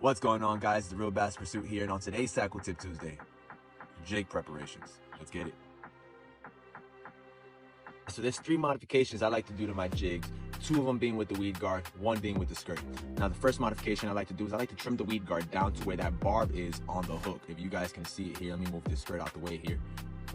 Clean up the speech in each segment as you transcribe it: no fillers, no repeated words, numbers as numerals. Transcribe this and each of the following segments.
What's going on, guys? It's the Real Bass Pursuit here, and on today's Tackle Tip Tuesday, jig preparations. Let's get it. So there's 3 modifications I like to do to my jigs, 2 of them being with the weed guard, 1 being with the skirt. Now the first modification I like to do is I like to trim the weed guard down to where that barb is on the hook. If you guys can see it here, let me move this skirt out the way here.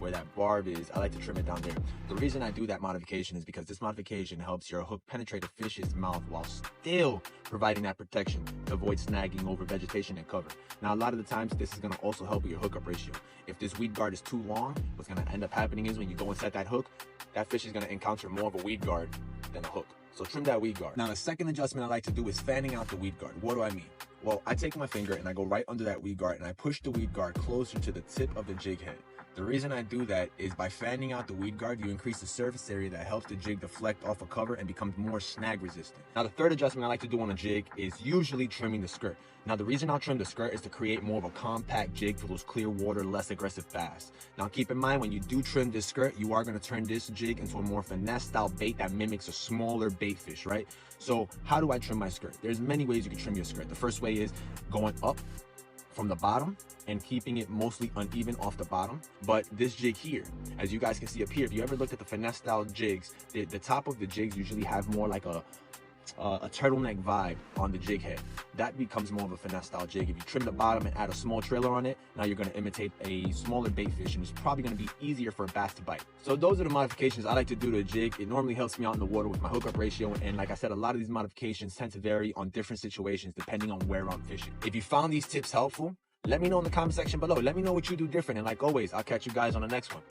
Where that barb is, I like to trim it down there. The reason I do that modification is because this modification helps your hook penetrate a fish's mouth while still providing that protection to avoid snagging over vegetation and cover. Now, a lot of the times, this is going to also help with your hookup ratio. If this weed guard is too long, what's going to end up happening is when you go and set that hook, that fish is going to encounter more of a weed guard than a hook. So trim that weed guard. Now, the second adjustment I like to do is fanning out the weed guard. What do I mean? Well, I take my finger and I go right under that weed guard and I push the weed guard closer to the tip of the jig head. The reason I do that is by fanning out the weed guard, you increase the surface area that helps the jig deflect off a cover and becomes more snag resistant. Now, the third adjustment I like to do on a jig is usually trimming the skirt. Now, the reason I'll trim the skirt is to create more of a compact jig for those clear water, less aggressive bass. Now, keep in mind, when you do trim this skirt, you are going to turn this jig into a more finesse style bait that mimics a smaller bait fish, right? So how do I trim my skirt? There's many ways you can trim your skirt. The first way is going up from the bottom and keeping it mostly uneven off the bottom. But this jig here, as you guys can see up here, if you ever looked at the finesse style jigs, the top of the jigs usually have more like a turtleneck vibe on the jig head. That becomes more of a finesse style jig. If you trim the bottom and add a small trailer on it, now you're going to imitate a smaller bait fish, and it's probably going to be easier for a bass to bite. So those are the modifications I like to do to a jig. It normally helps me out in the water with my hookup ratio, and like I said, a lot of these modifications tend to vary on different situations depending on where I'm fishing. If you found these tips helpful, let me know in the comment section below. Let me know what you do different, and like always, I'll catch you guys on the next one.